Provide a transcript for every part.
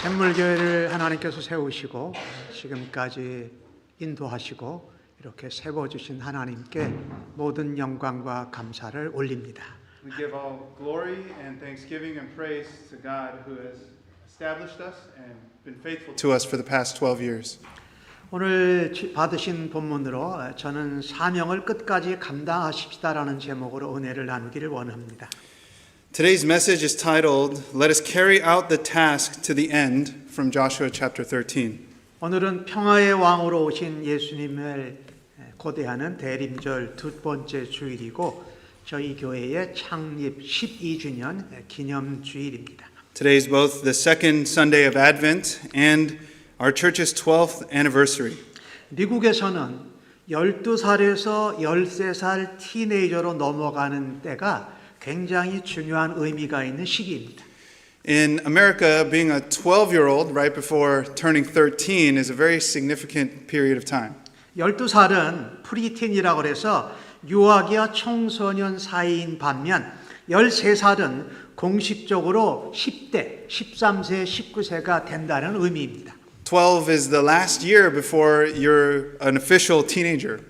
샘물교회를 하나님께서 세우시고 지금까지 인도하시고 이렇게 세워주신 하나님께 모든 영광과 감사를 올립니다. We give all glory and thanksgiving and praise to God who has established us and been faithful to us for the past 12 years. 오늘 받으신 본문으로 저는 사명을 끝까지 감당하십시다라는 제목으로 은혜를 나누기를 원합니다. Today's message is titled, Let us carry out the task to the end, from Joshua chapter 13. 오늘은 평화의 왕으로 오신 예수님을 고대하는 대림절 두 번째 주일이고 저희 교회의 창립 12주년 기념 주일입니다. Today is both the second Sunday of Advent and our church's 12th anniversary. 미국에서는 12살에서 13살 티네이저로 넘어가는 때가 굉장히 중요한 의미가 있는 시기입니다. In America, being a 12-year-old right before turning 13 is a very significant period of time. 12살은 프리틴이라고 해서 유아기와 청소년 사이인 반면 13살은 공식적으로 10대, 13세, 19세가 된다는 의미입니다. 12 is the last year before you're an official teenager.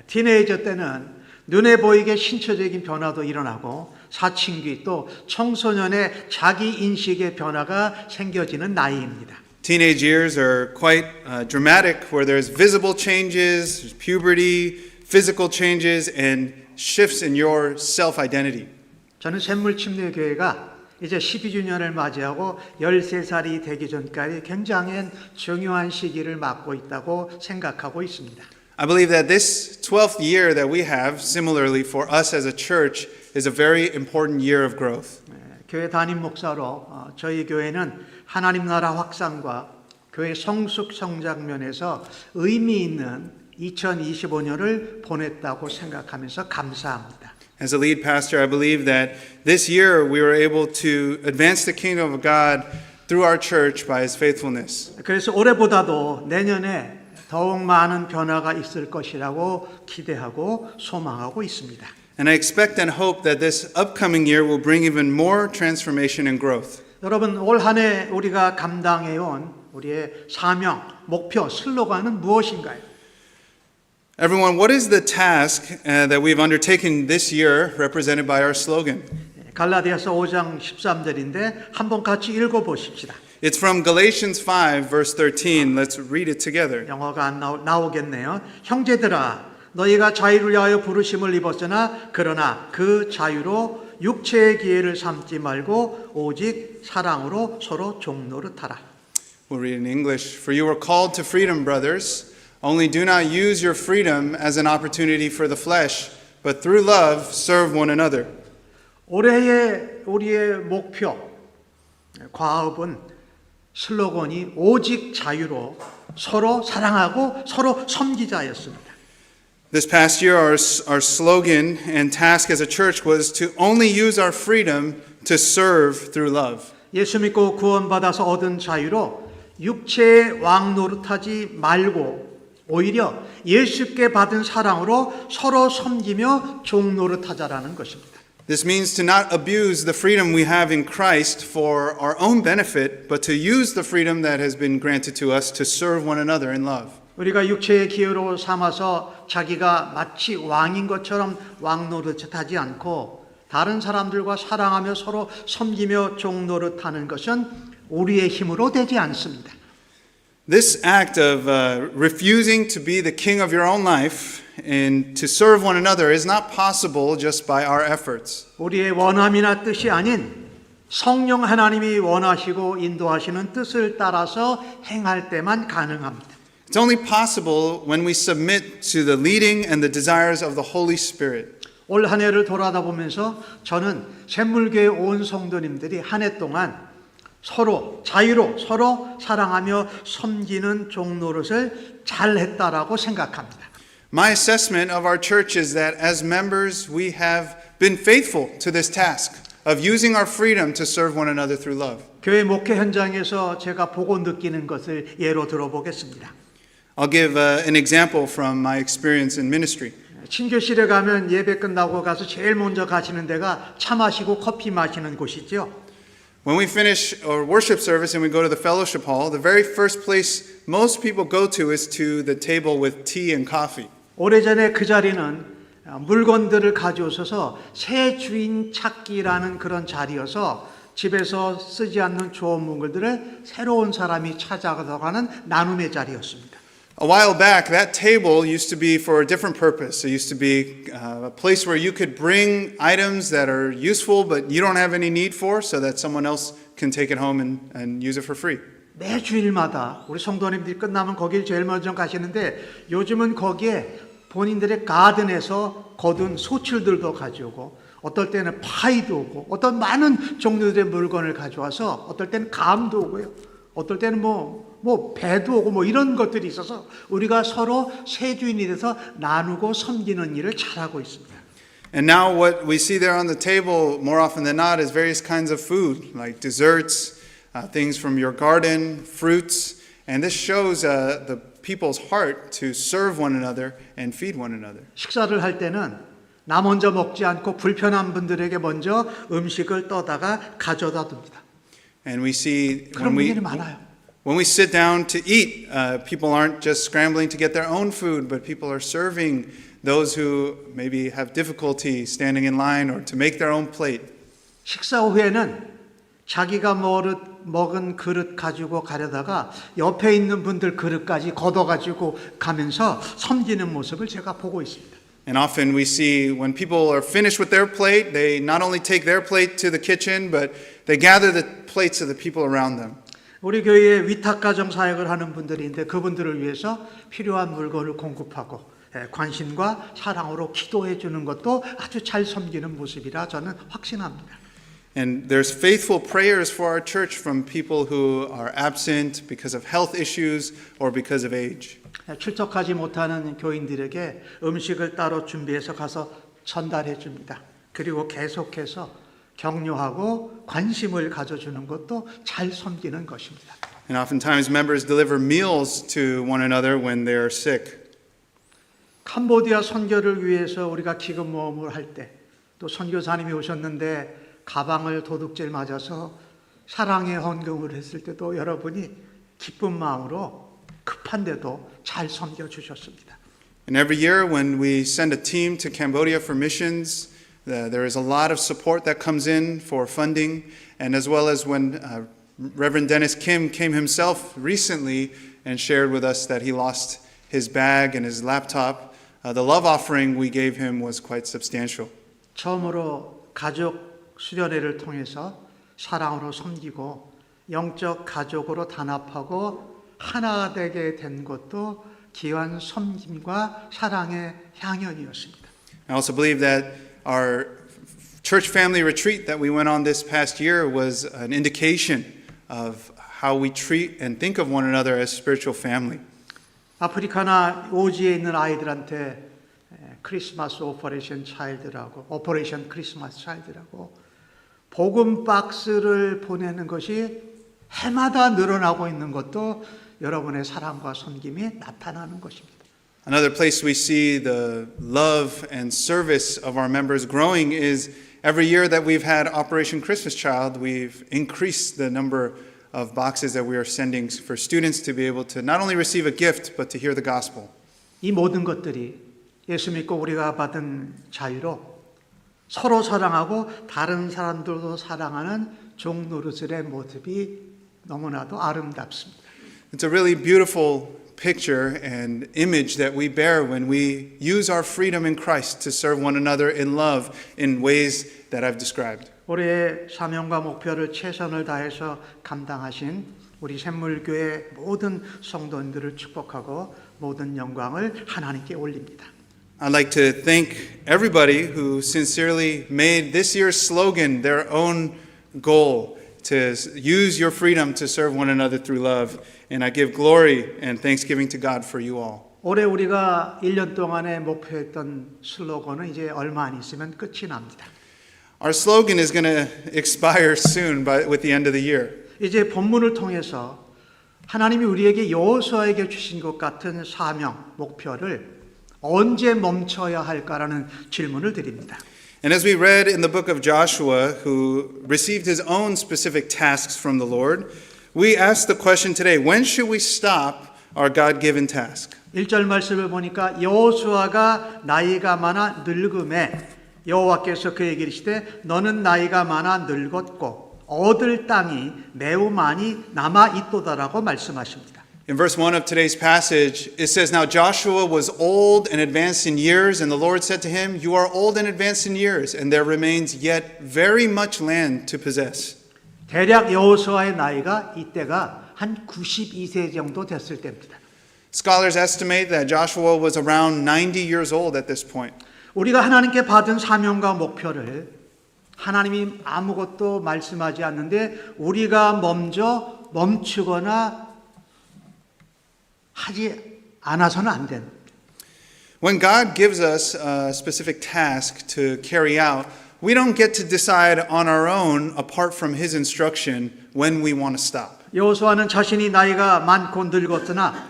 티네이저 때는 눈에 보이게 신체적인 변화도 일어나고 사춘기 또 청소년의 자기 인식의 변화가 생겨지는 나이입니다. Teenage years are quite dramatic, where there's visible changes, there's puberty, physical changes, and shifts in your self-identity. 저는 샘물침례교회가 이제 12주년을 맞이하고 13살이 되기 전까지 굉장히 중요한 시기를 맞고 있다고 생각하고 있습니다. I believe that this 12th year that we have, similarly for us as a church, is a very important year of growth. 교회 담임 목사로 저희 교회는 하나님 나라 확산과 교회 성숙 성장 면에서 의미 있는 2025년을 보냈다고 생각하면서 감사합니다. As a lead pastor, I believe that this year we were able to advance the kingdom of God through our church by His faithfulness. 그래서 올해보다도 내년에 더욱 많은 변화가 있을 것이라고 기대하고 소망하고 있습니다. And I expect and hope that this upcoming year will bring even more transformation and growth. 여러분, 올 한 해 우리가 감당해온 우리의 사명, 목표, 슬로건은 무엇인가요? Everyone, what is the task that we've undertaken this year represented by our slogan? 갈라디아서 5장 13절인데 한번 같이 읽어보십시다. It's from Galatians 5 verse 13. Let's read it together. 영어가 안 나오겠네요. 형제들아, 너희가 자유를 위하여 부르심을 입었으나 그러나 그 자유로 육체의 기회를 삼지 말고 오직 사랑으로 서로 종노릇하라. We'll read in English. For you were called to freedom, brothers. Only do not use your freedom as an opportunity for the flesh, but through love serve one another. 올해의 우리의 목표, 과업은 슬로건이 오직 자유로 서로 사랑하고 서로 섬기자였습니다. This past year, our slogan and task as a church was to only use our freedom to serve through love. 예수 믿고 구원받아서 얻은 자유로 육체의 왕 노릇하지 말고 오히려 예수께 받은 사랑으로 서로 섬기며 종 노릇하자라는 것입니다. This means to not abuse the freedom we have in Christ for our own benefit, but to use the freedom that has been granted to us to serve one another in love. 우리가 육체의 기회로 삼아서 자기가 마치 왕인 것처럼 왕 노릇하지 않고 다른 사람들과 사랑하며 서로 섬기며 종 노릇하는 것은 우리의 힘으로 되지 않습니다. This act of refusing to be the king of your own life and to serve one another is not possible just by our efforts. 우리의 원함이나 뜻이 아닌 성령 하나님이 원하시고 인도하시는 뜻을 따라서 행할 때만 가능합니다. It's only possible when we submit to the leading and the desires of the Holy Spirit. 올 한 해를 돌아다 보면서 저는 샘물교회 온 성도님들이 한 해 동안 서로 자유로 서로 사랑하며 섬기는 종 노릇을 잘했다라고 생각합니다. My assessment of our church is that as members we have been faithful to this task of using our freedom to serve one another through love. 교회 목회 현장에서 제가 보고 느끼는 것을 예로 들어보겠습니다. I'll give an example from my experience in ministry. 친교실에 가면 예배 끝나고 가서 제일 먼저 가시는 데가 차 마시고 커피 마시는 곳이죠. When we finish our worship service and we go to the fellowship hall, the very first place most people go to is to the table with tea and coffee. 오래전에 그 자리는 물건들을 가져오셔서 새 주인 찾기라는 그런 자리여서 집에서 쓰지 않는 좋은 물건들을 새로운 사람이 찾아가는 나눔의 자리였습니다. A while back, that table used to be for a different purpose. It used to be a place where you could bring items that are useful but you don't have any need for so that someone else can take it home and use it for free. 매 주일마다 우리 성도님들이 끝나면 거길 제일 먼저 가시는데 요즘은 거기에 본인들의 가든에서 거둔 소출들도 가져오고 어떨 때는 파이도 오고 어떤 많은 종류들의 물건을 가져와서 어떨 때는 감도 오고요. 어떨 때는 배도 오고 이런 것들이 있어서 우리가 서로 새 주인이 돼서 나누고 섬기는 일을 잘하고 있습니다. And now what we see there on the table more often than not is various kinds of food, like desserts, things from your garden, fruits, and this shows the people's heart to serve one another and feed one another. 식사를 할 때는 나 먼저 먹지 않고 불편한 분들에게 먼저 음식을 떠다가 가져다 둡니다. And we see 그런 분들이 많아요. when we sit down to eat, people aren't just scrambling to get their own food, but people are serving those who maybe have difficulty standing in line or to make their own plate. 식사 후에는 자기가 먹은 그릇 가지고 가려다가 옆에 있는 분들 그릇까지 걷어가지고 가면서 섬기는 모습을 제가 보고 있습니다. And often we see when people are finished with their plate, they not only take their plate to the kitchen, but they gather the plates of the people around them. 우리 교회에 위탁가정 사역을 하는 분들이 있는데 그분들을 위해서 필요한 물건을 공급하고 관심과 사랑으로 기도해 주는 것도 아주 잘 섬기는 모습이라 저는 확신합니다. And there's faithful prayers for our church from people who are absent because of health issues or because of age. 출석하지 못하는 교인들에게 음식을 따로 준비해서 가서 전달해 줍니다. 그리고 계속해서 격려하고 관심을 가져주는 것도 잘 섬기는 것입니다. And oftentimes members deliver meals to one another when they are sick. 캄보디아 선교를 위해서 우리가 기금 모험을 할 때 또 선교사님이 오셨는데 가방을 도둑질 맞아서 사랑의 헌금을 했을 때도 여러분이 기쁜 마음으로 급한데도 잘 섬겨주셨습니다. And every year when we send a team to Cambodia for missions, there is a lot of support that comes in for funding, and as well as when Reverend Dennis Kim came himself recently and shared with us that he lost his bag and his laptop, the love offering we gave him was quite substantial. 처음으로 가족 수련회를 통해서 사랑으로 섬기고 영적 가족으로 단합하고 하나 되게 된 것도 귀한 섬김과 사랑의 향연이었습니다. I also believe that our church family retreat that we went on this past year was an indication of how we treat and think of one another as spiritual family. 아프리카나 오지에 있는 아이들한테 크리스마스 오퍼레이션 차일드라고 오퍼레이션 크리스마스 차일드라고 복음 박스를 보내는 것이 해마다 늘어나고 있는 것도 여러분의 사랑과 섬김이 나타나는 것입니다. Another place we see the love and service of our members growing is every year that we've had Operation Christmas Child, we've increased the number of boxes that we are sending for students to be able to not only receive a gift but to hear the gospel. 이 모든 것들이 예수 믿고 우리가 받은 자유로 서로 사랑하고 다른 사람들도 사랑하는 종노릇의 모습이 너무나도 아름답습니다. It's a really beautiful picture and image that we bear when we use our freedom in Christ to serve one another in love in ways that I've described. 올해의 사명과 목표를 최선을 다해서 감당하신 우리 샘물교회 모든 성도님들을 축복하고 모든 영광을 하나님께 올립니다. I'd like to thank everybody who sincerely made this year's slogan their own goal to use your freedom to serve one another through love. And I give glory and thanksgiving to God for you all. 올해 우리가 1년 동안에 목표했던 슬로건은 이제 얼마 안 있으면 끝이 납니다. Our slogan is going to expire soon with the end of the year. 이제 본문을 통해서 하나님이 우리에게 여호수아에게 주신 것 같은 사명, 목표를 언제 멈춰야 할까라는 질문을 드립니다. And as we read in the book of Joshua, who received his own specific tasks from the Lord, we ask the question today, when should we stop our God-given task? 1절 말씀을 보니까 여호수아가 나이가 많아 늙음에 여호와께서 그에게 이르시되 너는 나이가 많아 늙었고 얻을 땅이 매우 많이 남아 있도다라고 말씀하십니다. In verse 1 of today's passage, it says, Now Joshua was old and advanced in years, and the Lord said to him, You are old and advanced in years, and there remains yet very much land to possess. 대략 여호수아의 나이가 이때가 한 92세 정도 됐을 때입니다. Scholars estimate that Joshua was around 90 years old at this point. 우리가 하나님께 받은 사명과 목표를 하나님이 아무것도 말씀하지 않는데 우리가 먼저 멈추거나 하지 않아서는 안 됩니다. When God gives us a specific task to carry out, we don't get to decide on our own, apart from His instruction, when we want to stop. 여호수아는 자신이 나이가 많고 늙었으나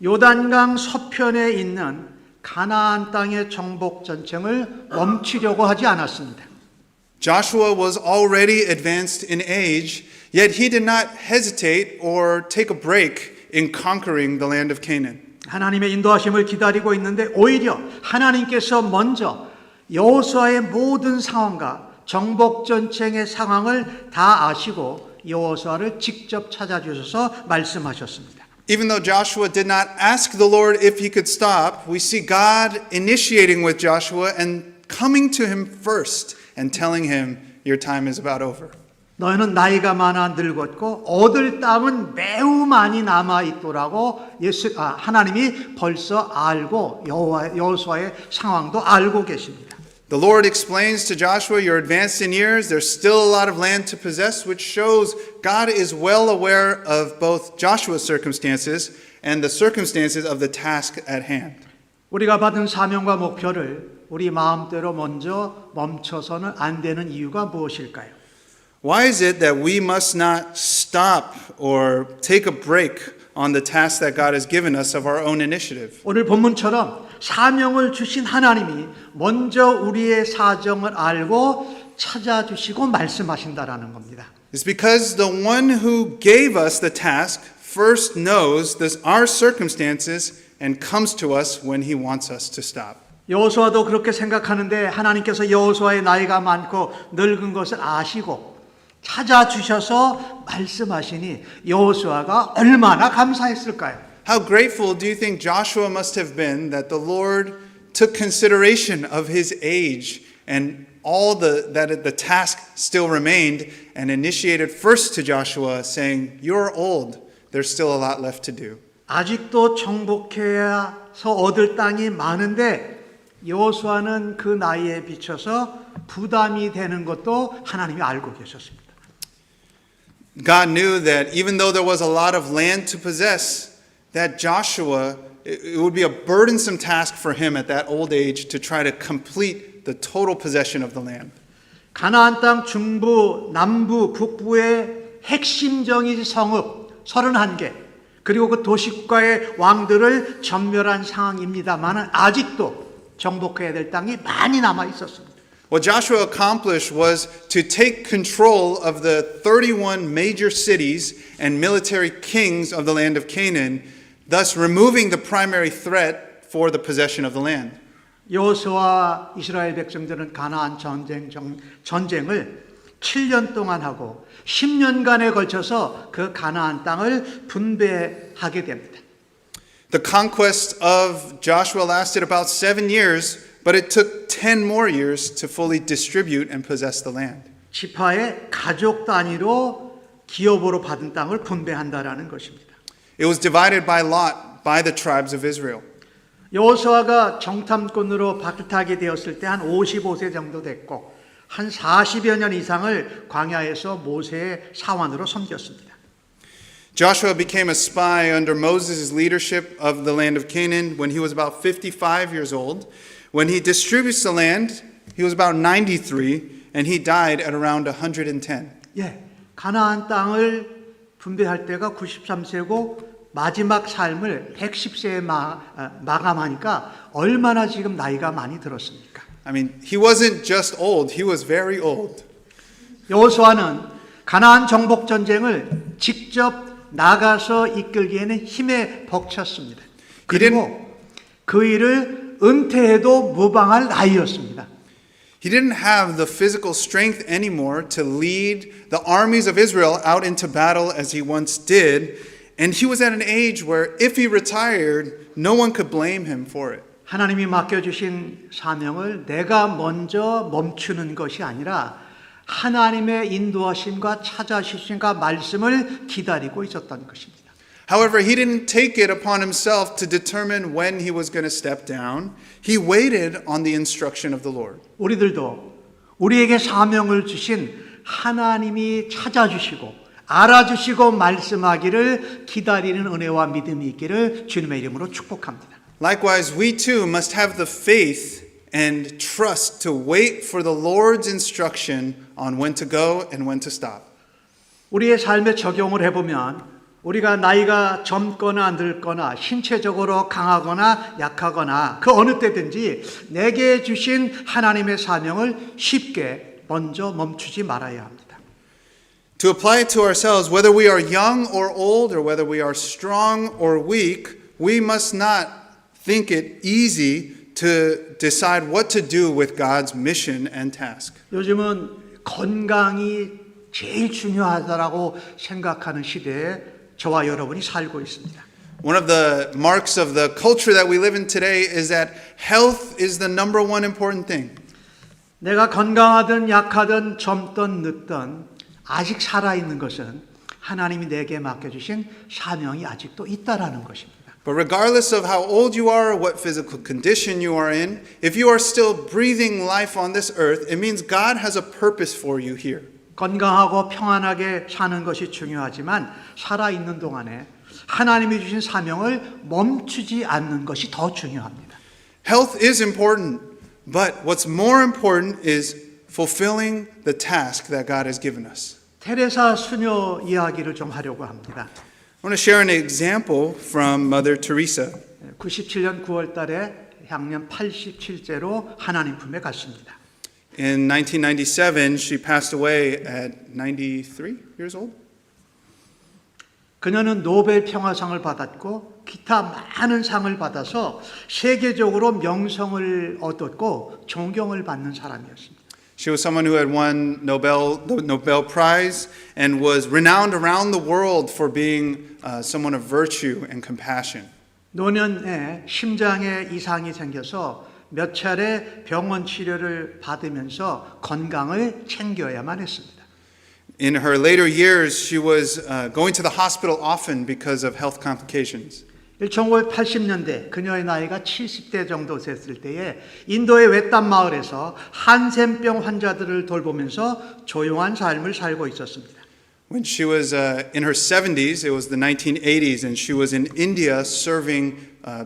요단강 서편에 있는 가나안 땅의 정복 전쟁을 멈추려고 하지 않았습니다. Joshua was already advanced in age, yet he did not hesitate or take a break in conquering the land of Canaan. 하나님의 인도하심을 기다리고 있는데 오히려 하나님께서 먼저 여호수아의 모든 상황과 정복 전쟁의 상황을 다 아시고 여호수아를 직접 찾아주셔서 말씀하셨습니다. Even though Joshua did not ask the Lord if he could stop, we see God initiating with Joshua and coming to him first and telling him, Your time is about over. 너희는 나이가 많아 늙었고 얻을 땅은 매우 많이 남아 있도라고 하나님이 벌써 알고 여호수아의 상황도 알고 계십니다. The Lord explains to Joshua, You're advanced in years, there's still a lot of land to possess, which shows God is well aware of both Joshua's circumstances and the circumstances of the task at hand. 우리가 받은 사명과 목표를 우리 마음대로 먼저 멈춰서는 안 되는 이유가 무엇일까요? Why is it that we must not stop or take a break on the task that God has given us of our own initiative? 오늘 본문처럼 사명을 주신 하나님이 먼저 우리의 사정을 알고 찾아주시고 말씀하신다라는 겁니다. It's because the one who gave us the task first knows our circumstances and comes to us when he wants us to stop. 여호수아도 그렇게 생각하는데 하나님께서 여호수아의 나이가 많고 늙은 것을 아시고 찾아주셔서 말씀하시니 여호수아가 얼마나 감사했을까요? How grateful do you think Joshua must have been that the Lord took consideration of his age and all that the task still remained and initiated first to Joshua saying, You're old, there's still a lot left to do. 아직도 정복해서 얻을 땅이 많은데 여호수아는 그 나이에 비춰서 부담이 되는 것도 하나님이 알고 계셨습니다. God knew that even though there was a lot of land to possess, that Joshua, it would be a burdensome task for him at that old age to try to complete the total possession of the land. 가나안 땅 중부, 남부, 북부의 핵심적인 성읍 31개 그리고 그 도시국가의 왕들을 전멸한 상황입니다만 아직도 정복해야 될 땅이 많이 남아 있었습니다. What Joshua accomplished was to take control of the 31 major cities and military kings of the land of Canaan, thus removing the primary threat for the possession of the land. 여호수아와 이스라엘 백성들은 가나안 전쟁을 7년 동안 하고 10년간에 걸쳐서 그 가나안 땅을 분배하게 됩니다. The conquest of Joshua lasted about 7 years, but it took 10 more years to fully distribute and possess the land. 지파의 가족 단위로 기업으로 받은 땅을 분배한다라는 것입니다. It was divided by lot by the tribes of Israel. 여호수아가 정탐꾼으로 박타게 되었을 때 한 55세 정도 됐고 한 40여 년 이상을 광야에서 모세의 사환으로 섬겼습니다. Joshua became a spy under Moses' leadership of the land of Canaan when he was about 55 years old. When he distributes the land, he was about 93, and he died at around 110. 예, 가나안 땅을 분배할 때가 93세고 마지막 삶을 110세에 마감하니까 얼마나 지금 나이가 많이 들었습니까? I mean, he wasn't just old, he was very old. 여호수아는 가나안 정복 전쟁을 직접 나가서 이끌기에는 힘에 벅찼습니다. 그리고 그 일을 은퇴해도 무방할 나이였습니다. He didn't have the physical strength anymore to lead the armies of Israel out into battle as he once did, and he was at an age where if he retired, no one could blame him for it. 하나님이 맡겨주신 사명을 내가 먼저 멈추는 것이 아니라 하나님의 인도하심과 찾아주심과 말씀을 기다리고 있었던 것입니다. However, he didn't take it upon himself to determine when he was going to step down. He waited on the instruction of the Lord. 우리들도 우리에게 사명을 주신 하나님이 찾아주시고 알아주시고 말씀하기를 기다리는 은혜와 믿음이 있기를 주님의 이름으로 축복합니다. Likewise, we too must have the faith and trust to wait for the Lord's instruction on when to go and when to stop. 우리의 삶에 적용을 해보면 우리가 나이가 젊거나 늙거나 신체적으로 강하거나 약하거나 그 어느 때든지 내게 주신 하나님의 사명을 쉽게 먼저 멈추지 말아야 합니다. To apply it to ourselves, whether we are young or old, or whether we are strong or weak, we must not think it easy to decide what to do with God's mission and task. 요즘은 건강이 제일 중요하다라고 생각하는 시대에 저와 여러분이 살고 있습니다. One of the marks of the culture that we live in today is that health is the number one important thing. 내가 건강하든 약하든 젊든 늙든 아직 살아있는 것은 하나님이 내게 맡겨주신 사명이 아직도 있다라는 것입니다. But regardless of how old you are, what physical condition you are in, if you are still breathing life on this earth, it means God has a purpose for you here. 건강하고 평안하게 사는 것이 중요하지만 살아있는 동안에 하나님이 주신 사명을 멈추지 않는 것이 더 중요합니다. Health is important, but what's more important is fulfilling the task that God has given us. 테레사 수녀 이야기를 좀 하려고 합니다. I want to share an example from Mother Teresa. 97년 9월 달에 향년 87세로 하나님 품에 갔습니다. In 1997, she passed away at 93 years old. 그녀는 노벨 평화상을 받았고 기타 많은 상을 받아서 세계적으로 명성을 얻었고 존경을 받는 사람이었습니다. She was someone who had won the Nobel Prize and was renowned around the world for being someone of virtue and compassion. 노년에 심장에 이상이 생겨서 몇 차례 병원 치료를 받으면서 건강을 챙겨야만 했습니다. In her later years, she was going to the hospital often because of health complications. 1980년대 그녀의 나이가 70대 정도 됐을 때에 인도의 외딴 마을에서 한센병 환자들을 돌보면서 조용한 삶을 살고 있었습니다. When she was in her 70s, it was the 1980s, and she was in India serving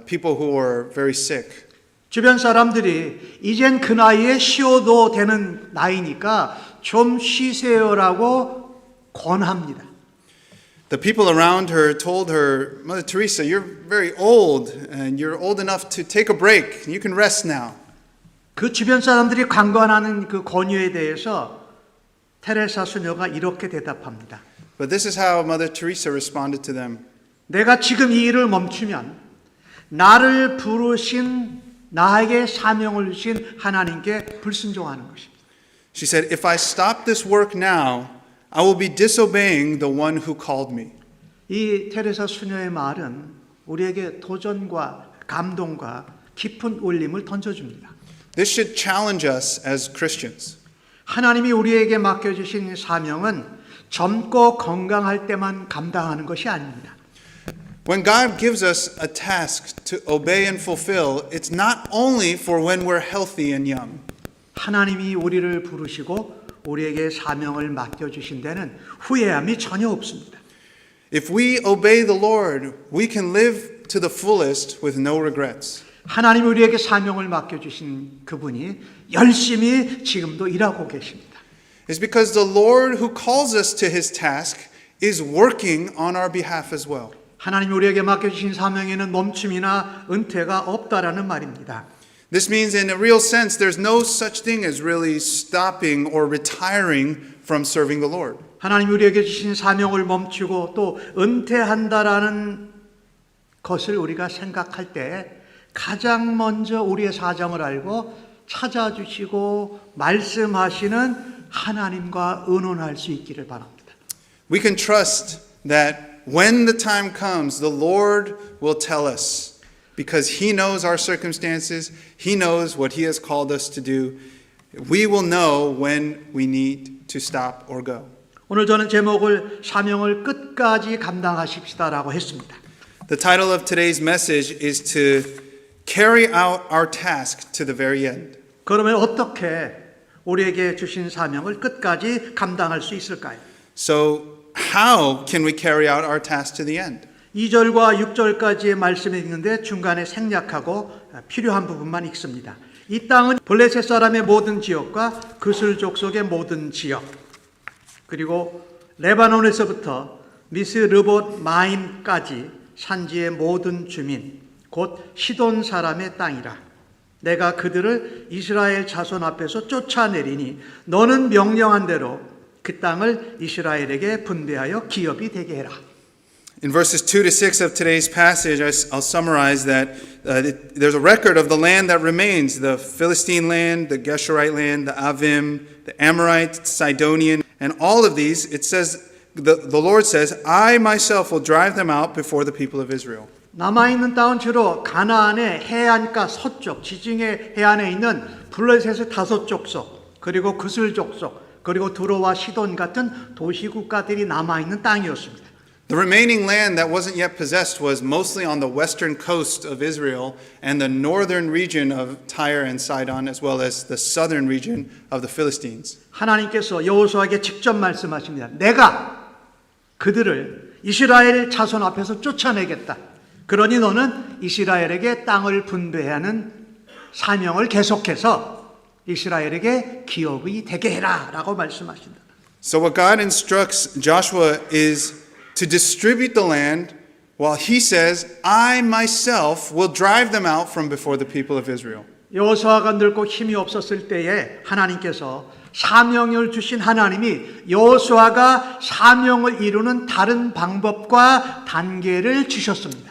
people who were very sick. 주변 사람들이 이젠 그 나이에 쉬어도 되는 나이니까 좀 쉬세요라고 권합니다. The people around her told her, Mother Teresa, you're very old and you're old enough to take a break. You can rest now. 그 주변 사람들이 강권하는 그 권유에 대해서 테레사 수녀가 이렇게 대답합니다. But this is how Mother Teresa responded to them. 내가 지금 이 일을 멈추면 나를 부르신 나에게 사명을 주신 하나님께 불순종하는 것입니다. She said, if I stop this work now, I will be disobeying the one who called me. 이 테레사 수녀의 말은 우리에게 도전과 감동과 깊은 울림을 던져줍니다. This should challenge us as Christians. 하나님이 우리에게 맡겨주신 사명은 젊고 건강할 때만 감당하는 것이 아닙니다. When God gives us a task to obey and fulfill, it's not only for when we're healthy and young. 하나님이 우리를 부르시고 우리에게 사명을 맡겨주신 데는 후회함이 전혀 없습니다. If we obey the Lord, we can live to the fullest with no regrets. 하나님이 우리에게 사명을 맡겨주신 그분이 열심히 지금도 일하고 계십니다. It's because the Lord who calls us to his task is working on our behalf as well. 하나님이 우리에게 맡겨주신 사명에는 멈춤이나 은퇴가 없다라는 말입니다. This means in a real sense, there's no such thing as really stopping or retiring from serving the Lord. 하나님 우리에게 주신 사명을 멈추고 또 은퇴한다라는 것을 우리가 생각할 때 가장 먼저 우리의 사정을 알고 찾아주시고 말씀하시는 하나님과 의논할 수 있기를 바랍니다. We can trust that when the time comes, the Lord will tell us. Because He knows our circumstances, He knows what He has called us to do. We will know when we need to stop or go. 오늘 저는 제목을 사명을 끝까지 감당하십시다라고 했습니다. The title of today's message is to carry out our task to the very end. 그러면 어떻게 우리에게 주신 사명을 끝까지 감당할 수 있을까요? So, how can we carry out our task to the end? 2절과 6절까지의 말씀이 있는데 중간에 생략하고 필요한 부분만 읽습니다. 이 땅은 블레셋 사람의 모든 지역과 그슬 족속의 모든 지역 그리고 레바논에서부터 미스르봇 마임까지 산지의 모든 주민 곧 시돈 사람의 땅이라. 내가 그들을 이스라엘 자손 앞에서 쫓아내리니 너는 명령한 대로 그 땅을 이스라엘에게 분배하여 기업이 되게 해라. In verses 2 to 6 of today's passage, I'll summarize that there's a record of the land that remains, the Philistine land, the Geshurite land, the Avim, the Amorite, Sidonian, and all of these, it says, the Lord says, I myself will drive them out before the people of Israel. 남아있는 땅은 주로 가나안의 해안가 서쪽, 지중해 해안에 있는 블레셋의 5족속, 그리고 그슬 족속, 그리고 두로와 시돈 같은 도시국가들이 남아있는 땅이었습니다. The remaining land that wasn't yet possessed was mostly on the western coast of Israel and the northern region of Tyre and Sidon, as well as the southern region of the Philistines. 하나님께서 여호수아에게 직접 말씀하십니다. 내가 그들을 이스라엘 자손 앞에서 쫓아내겠다. 그러니 너는 이스라엘에게 땅을 분배하는 사명을 계속해서 이스라엘에게 기업이 되게 해라 라고 말씀하신다. So what God instructs Joshua is to distribute the land while he says, I myself will drive them out from before the people of Israel. 여호수아가 늙고 힘이 없었을 때에 하나님께서 사명을 주신 하나님이 여호수아가 사명을 이루는 다른 방법과 단계를 주셨습니다.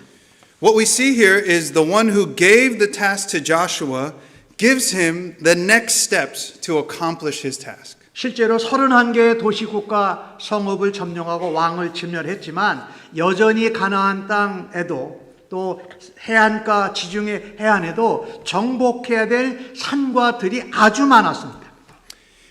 What we see here is the one who gave the task to Joshua gives him the next steps to accomplish his task. 실제로 31개의 도시국가 성읍을 점령하고 왕을 침멸했지만 여전히 가나안 땅에도 또 해안가 지중해 해안에도 정복해야 될 산과 들이 아주 많았습니다.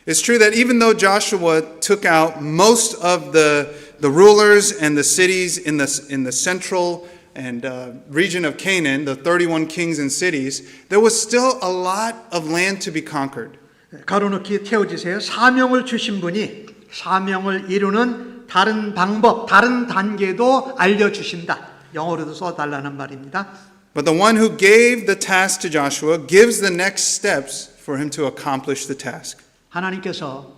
It's true that even though Joshua took out most of the rulers and the cities in the central and region of Canaan, the 31 kings and cities, there was still a lot of land to be conquered. 가로놓기 태워주세요. 사명을 주신 분이 사명을 이루는 다른 방법, 다른 단계도 알려주신다. 영어로도 써달라는 말입니다. But the one who gave the task to Joshua gives the next steps for him to accomplish the task. 하나님께서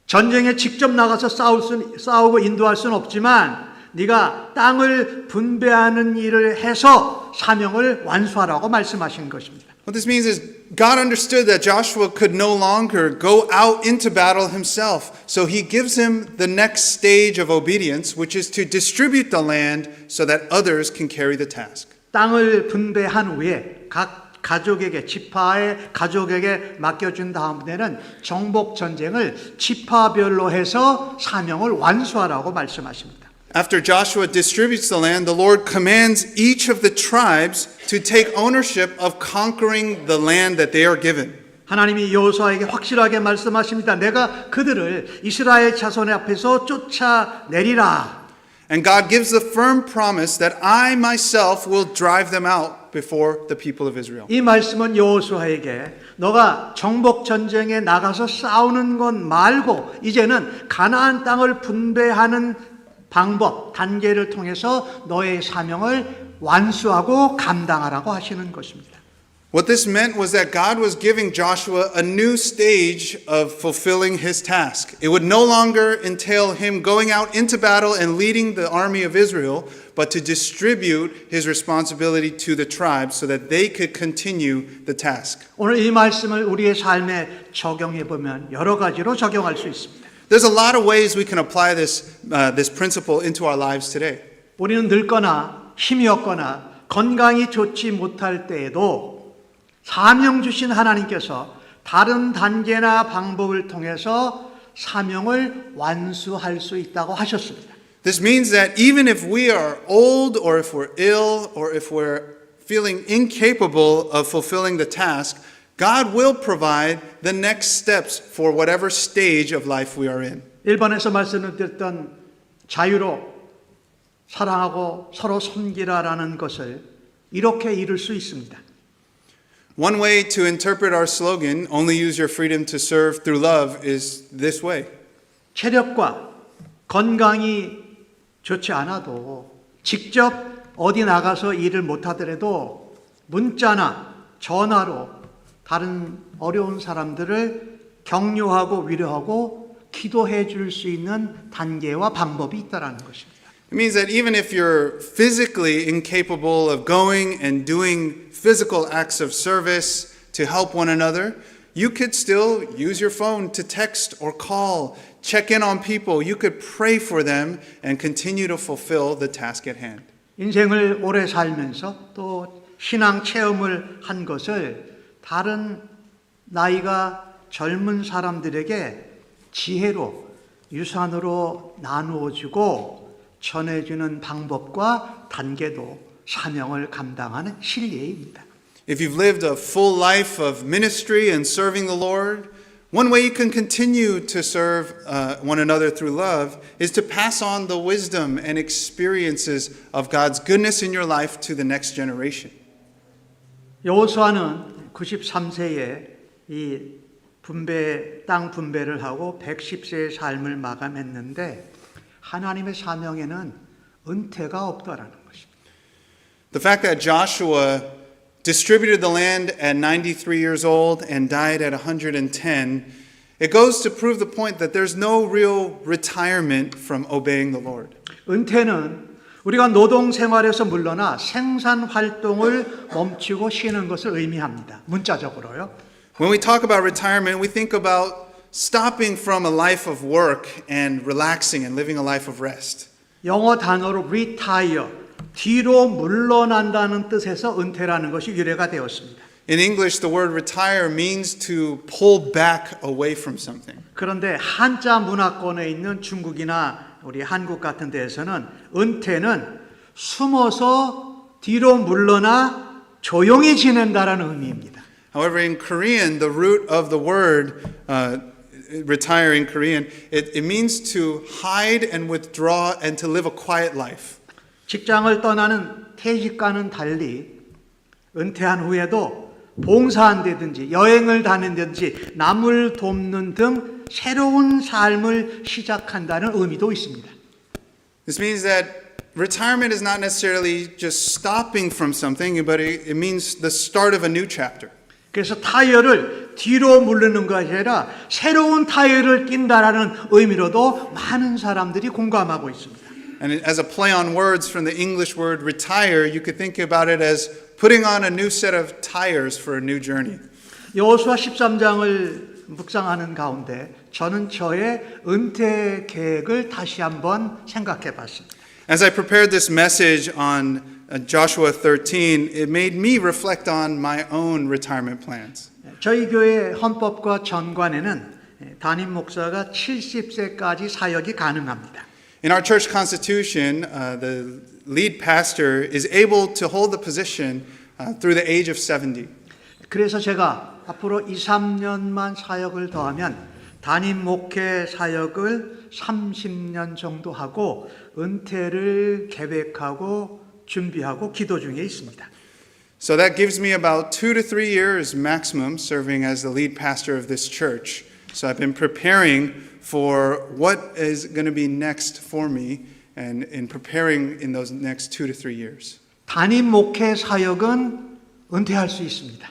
전쟁에 직접 나가서 싸우고 인도할 수는 없지만 네가 땅을 분배하는 일을 해서 사명을 완수하라고 말씀하신 것입니다. What this means is God understood that Joshua could no longer go out into battle himself. So he gives him the next stage of obedience, which is to distribute the land so that others can carry the task. 땅을 분배한 후에 각 가족에게 지파의 가족에게 맡겨준 다음에는 정복 전쟁을 지파별로 해서 사명을 완수하라고 말씀하십니다. After Joshua distributes the land, the Lord commands each of the tribes to take ownership of conquering the land that they are given. 하나님이 여호수아에게 확실하게 말씀하십니다. 내가 그들을 이스라엘 자손의 앞에서 쫓아내리라. And God gives the firm promise that I myself will drive them out before the people of Israel. 이 말씀은 여호수아에게 너가 정복 전쟁에 나가서 싸우는 것 말고 이제는 가나안 땅을 분배하는 방법, 단계를 통해서 너의 사명을 완수하고 감당하라고 하시는 것입니다. What this meant was that God was giving Joshua a new stage of fulfilling his task. It would no longer entail him going out into battle and leading the army of Israel, but to distribute his responsibility to the tribes so that they could continue the task. 오늘 이 말씀을 우리의 삶에 적용해 보면 여러 가지로 적용할 수 있습니다. There's a lot of ways we can apply this principle into our lives today. 우리는 늙거나 힘이 없거나 건강이 좋지 못할 때에도 사명 주신 하나님께서 다른 단계나 방법을 통해서 사명을 완수할 수 있다고 하셨습니다. This means that even if we are old or if we're ill or if we're feeling incapable of fulfilling the task, God will provide the next steps for whatever stage of life we are in. 1번에서 말씀드렸던 자유로 사랑하고 서로 섬기라라는 것을 이렇게 이룰 수 있습니다. One way to interpret our slogan, only use your freedom to serve through love, is this way. 체력과 건강이 좋지 않아도 직접 어디 나가서 일을 못하더라도 문자나 전화로 다른 어려운 사람들을 격려하고 위로하고 기도해 줄 수 있는 단계와 방법이 있다라는 것입니다. It means that even if you're physically incapable of going and doing physical acts of service to help one another, you could still use your phone to text or call, check in on people. You could pray for them and continue to fulfill the task at hand. 인생을 오래 살면서 또 신앙 체험을 한 것을 다른 나이가 젊은 사람들에게 지혜로 유산으로 나누어 주고 전해주는 방법과 단계도 사명을 감당하는 실례입니다. If you've lived a full life of ministry and serving the Lord, one way you can continue to serve one another through love is to pass on the wisdom and experiences of God's goodness in your life to the next generation. 여호수아는 93세에 이 땅 분배를 하고 110세의 삶을 마감했는데 하나님의 사명에는 은퇴가 없다라는 것입니다. The fact that Joshua distributed the land at 93 years old and died at 110, it goes to prove the point that there's no real retirement from obeying the Lord. 은퇴는 우리가 노동 생활에서 물러나 생산 활동을 멈추고 쉬는 것을 의미합니다. 문자적으로요. When we talk about retirement, we think about stopping from a life of work and relaxing and living a life of rest. 영어 단어로 retire, 뒤로 물러난다는 뜻에서 은퇴라는 것이 유래가 되었습니다. In English, the word retire means to pull back away from something. 그런데 한자 문화권에 있는 중국이나 우리 한국 같은 데에서는 은퇴는 숨어서 뒤로 물러나 조용히 지낸다라는 의미입니다. However, in Korean, the root of the word retire in Korean, it means to hide and withdraw and to live a quiet life. 직장을 떠나는 퇴직과는 달리 은퇴한 후에도 봉사한다든지 여행을 다닌다든지 남을 돕는 등 새로운 삶을 시작한다는 의미도 있습니다. This means that retirement is not necessarily just stopping from something, but it means the start of a new chapter. 그래서 타이어를 뒤로 물르는 것이 아니라 새로운 타이어를 낀다라는 의미로도 많은 사람들이 공감하고 있습니다. And as a play on words from the English word retire, you could think about it as putting on a new set of tires for a new journey. 여호수아 13장을 묵상하는 가운데 저는 저의 은퇴 계획을 다시 한번 생각해 봤습니다. As I prepared this message on Joshua 13, it made me reflect on my own retirement plans. 저희 교회 헌법과 전관에는 담임 목사가 70세까지 사역이 가능합니다. In our church constitution, the lead pastor is able to hold the position through the age of 70. 그래서 제가 앞으로 2, 3년만 사역을 더하면 담임 목회 사역을 30년 정도 하고 은퇴를 계획하고 준비하고 기도 중에 있습니다. So that gives me about 2 to 3 years maximum serving as the lead pastor of this church. So I've been preparing for what is going to be next for me and in preparing in those next 2 to 3 years. 담임 목회 사역은 은퇴할 수 있습니다.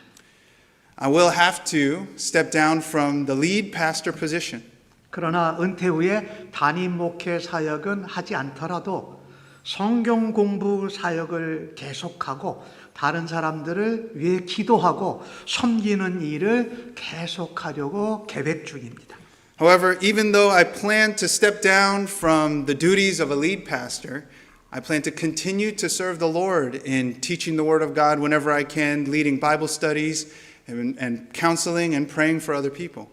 I will have to step down from the lead pastor position. 그러나 은퇴 후에 담임 목회 사역은 하지 않더라도 성경 공부 사역을 계속하고 다른 사람들을 위해 기도하고 섬기는 일을 계속하려고 계획 중입니다. However, even though I plan to step down from the duties of a lead pastor, I plan to continue to serve the Lord in teaching the Word of God whenever I can, leading Bible studies and counseling and praying for other people.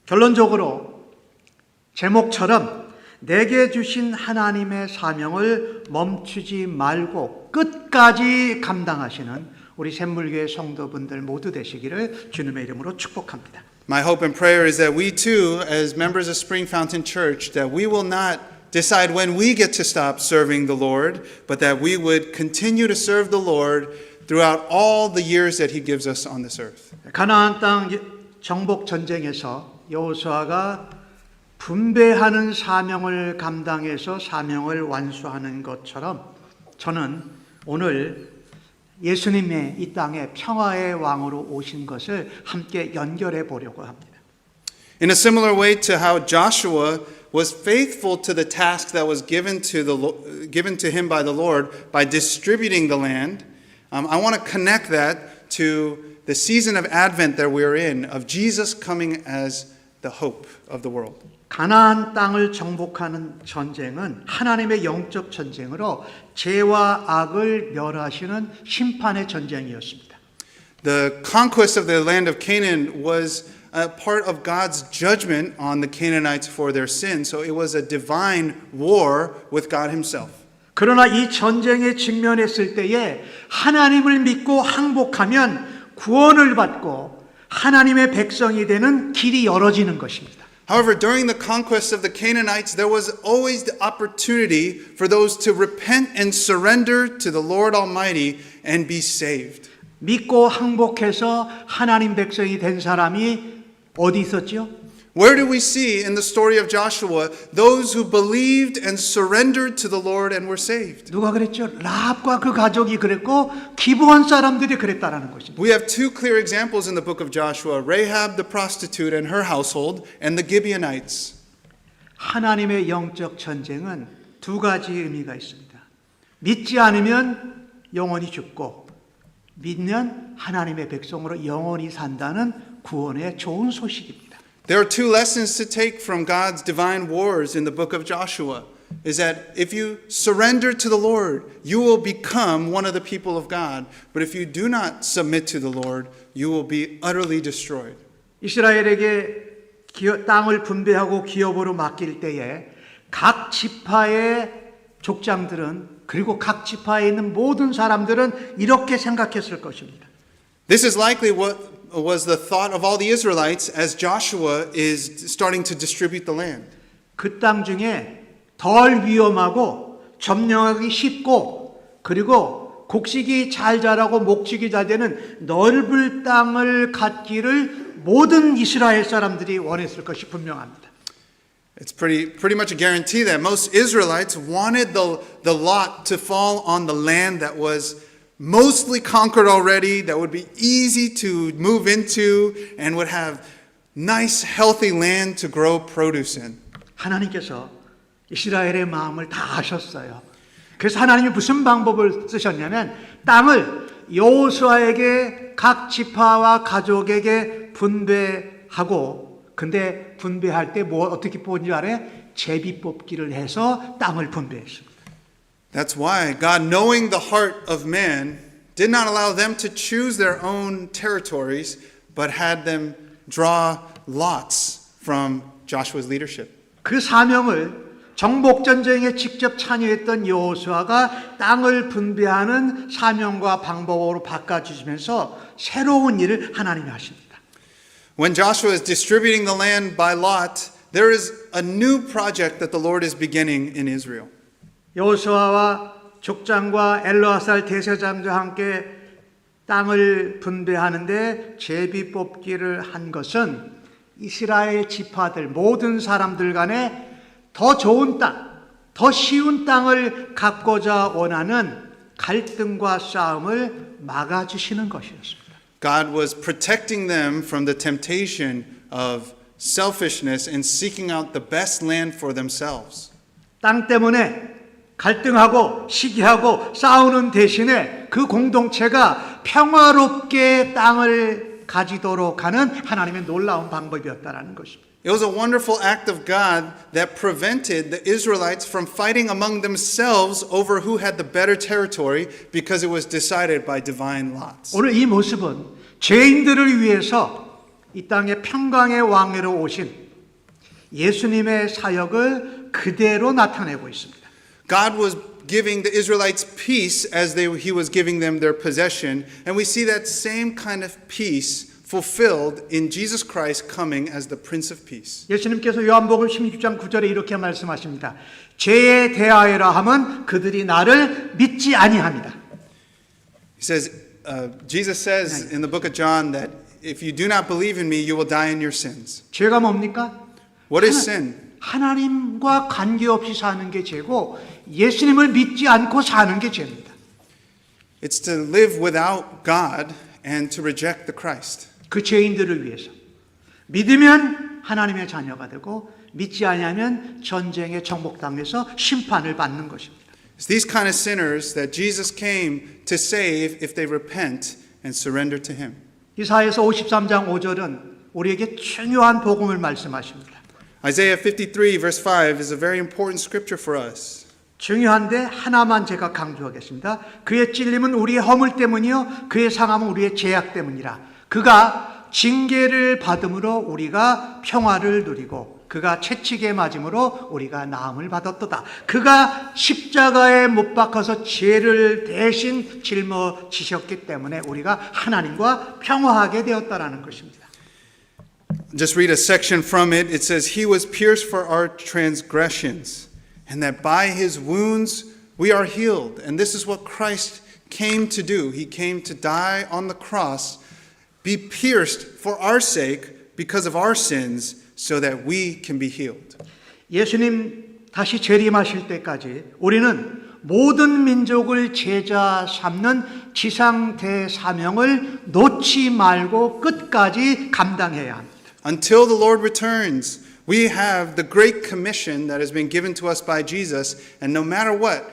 결론적으로 제목처럼 내게 주신 하나님의 사명을 멈추지 말고 끝까지 감당하시는 우리 샘물교회 성도분들 모두 되시기를 주님의 이름으로 축복합니다. My hope and prayer is that we too, as members of Spring Fountain Church, that we will not decide when we get to stop serving the Lord, but that we would continue to serve the Lord throughout all the years that He gives us on this earth. 가나안 땅 정복 전쟁에서 여호수아가 분배하는 사명을 감당해서 사명을 완수하는 것처럼 저는 오늘 예수님의 이 땅에 평화의 왕으로 오신 것을 함께 연결해 보려고 합니다. In a similar way to how Joshua was faithful to the task that was given to him by the Lord by distributing the land, I want to connect that to the season of Advent that we are in, of Jesus coming as the hope of the world. 가나안 땅을 정복하는 전쟁은 하나님의 영적 전쟁으로 죄와 악을 멸하시는 심판의 전쟁이었습니다. The conquest of the land of Canaan was a part of God's judgment on the Canaanites for their sin, so it was a divine war with God Himself. 그러나 이 전쟁에 직면했을 때에 하나님을 믿고 항복하면 구원을 받고 하나님의 백성이 되는 길이 열어지는 것입니다. However, during the conquest of the Canaanites, there was always the opportunity for those to repent and surrender to the Lord Almighty and be saved. 믿고 항복해서 하나님 백성이 된 사람이 어디 있었죠? Where do we see in the story of Joshua those who believed and surrendered to the Lord and were saved? 누가 그랬죠? 라합과 그 가족이 그랬고 기브온 사람들이 그랬다라는 것입니다. We have two clear examples in the book of Joshua, Rahab the prostitute and her household, and the Gibeonites. 하나님의 영적 전쟁은 두 가지 의미가 있습니다. 믿지 않으면 영원히 죽고 믿는 하나님의 백성으로 영원히 산다는 구원의 좋은 소식입니다. There are two lessons to take from God's divine wars in the book of Joshua. Is that if you surrender to the Lord, you will become one of the people of God. But if you do not submit to the Lord, you will be utterly destroyed. 이스라엘에게 땅을 분배하고 기업으로 맡길 때에 각 지파의 족장들은 그리고 각 지파에 있는 모든 사람들은 이렇게 생각했을 것입니다. This is likely what was the thought of all the Israelites as Joshua is starting to distribute the land. 그 땅 중에 덜 위험하고 점령하기 쉽고 그리고 곡식이 잘 자라고 목축이 잘 되는 넓은 땅을 갖기를 모든 이스라엘 사람들이 원했을 것이 분명합니다. It's pretty much a guarantee that most Israelites wanted the lot to fall on the land that was mostly conquered already, that would be easy to move into and would have nice, healthy land to grow produce in. 하나님께서 이스라엘의 마음을 다 아셨어요. 그래서 하나님이 무슨 방법을 쓰셨냐면 땅을 여호수아에게 각 지파와 가족에게 분배하고 근데 분배할 때 어떻게 뽑은지 알아요? 제비 뽑기를 해서 땅을 분배했습니다. That's why God, knowing the heart of man, did not allow them to choose their own territories, but had them draw lots from Joshua's leadership. 그 사명을 정복전쟁에 직접 참여했던 여호수아가 땅을 분배하는 사명과 방법으로 바꿔주시면서 새로운 일을 하나님이 하십니다. When Joshua is distributing the land by lot, there is a new project that the Lord is beginning in Israel. 여호수아와 족장과 엘르아살 대제사장과 함께 땅을 분배하는데 제비 뽑기를 한 것은 이스라엘 지파들 모든 사람들 간에 더 좋은 땅, 더 쉬운 땅을 갖고자 원하는 갈등과 싸움을 막아주시는 것이었습니다. God was protecting them from the temptation of selfishness and seeking out the best land for themselves. 땅 때문에 갈등하고 시기하고 싸우는 대신에 그 공동체가 평화롭게 땅을 가지도록 하는 하나님의 놀라운 방법이었다라는 것입니다. It was a wonderful act of God that prevented the Israelites from fighting among themselves over who had the better territory because it was decided by divine lots. 오늘 이 모습은 죄인들을 위해서 이 땅에 평강의 왕으로 오신 예수님의 사역을 그대로 나타내고 있습니다. God was giving the Israelites peace as He was giving them their possession, and we see that same kind of peace fulfilled in Jesus Christ coming as the Prince of Peace. 예수님께서 요한복음 16장 9절에 이렇게 말씀하십니다. 죄에 대하여라 함은 그들이 나를 믿지 아니합니다. He says, Jesus says in the book of John that if you do not believe in me, you will die in your sins. 죄가 뭡니까? What is sin? 하나님과 관계없이 사는 게 죄고 예수님을 믿지 않고 사는 게 죄입니다. It's to live without God and to reject the Christ. 그 죄인들을 위해서 믿으면 하나님의 자녀가 되고 믿지 않으면 전쟁에 정복당해서 심판을 받는 것입니다. It's these kind of sinners that Jesus came to save if they repent and surrender to Him. 이사야서 53장 5절은 우리에게 중요한 복음을 말씀하십니다. Isaiah 53 verse 5 is a very important scripture for us. 중요한데 하나만 제가 강조하겠습니다. 그의 찔림은 우리의 허물 때문이요 그의 상함은 우리의 죄악 때문이라. 그가 징계를 받음으로 우리가 평화를 누리고 그가 채찍에 맞음으로 우리가 나음을 받았도다. 그가 십자가에 못 박혀서 죄를 대신 짊어지셨기 때문에 우리가 하나님과 평화하게 되었다라는 것입니다. Just read a section from it. It says, He was pierced for our transgressions, and that by His wounds we are healed. And this is what Christ came to do. He came to die on the cross, be pierced for our sake because of our sins, so that we can be healed. 예수님 다시 재림하실 때까지 우리는 모든 민족을 제자 삼는 지상대 사명을 놓지 말고 끝까지 감당해야 합니다. Until the Lord returns, we have the great commission that has been given to us by Jesus, and no matter what,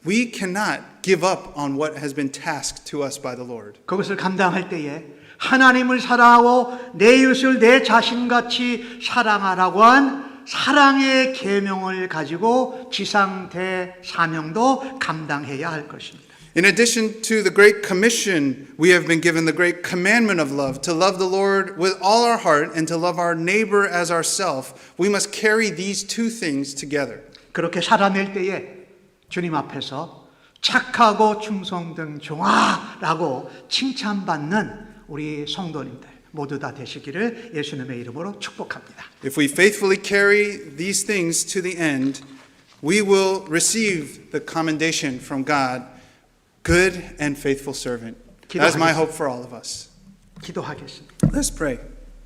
we cannot give up on what has been tasked to us by the Lord. 그것을 감당할 때에 하나님을 사랑하고 내 이웃을 내 자신같이 사랑하라고 한 사랑의 계명을 가지고 지상대 사명도 감당해야 할 것입니다. In addition to the Great Commission, we have been given the great commandment of love, to love the Lord with all our heart and to love our neighbor as ourselves. We must carry these two things together. 그렇게 살아낼 때에 주님 앞에서 착하고 충성된 종아라고 칭찬받는 우리 성도님들 모두 다 되시기를 예수님의 이름으로 축복합니다. If we faithfully carry these things to the end, we will receive the commendation from God, good and faithful servant. That is my hope for all of us. 기도하겠습니다. Let's pray.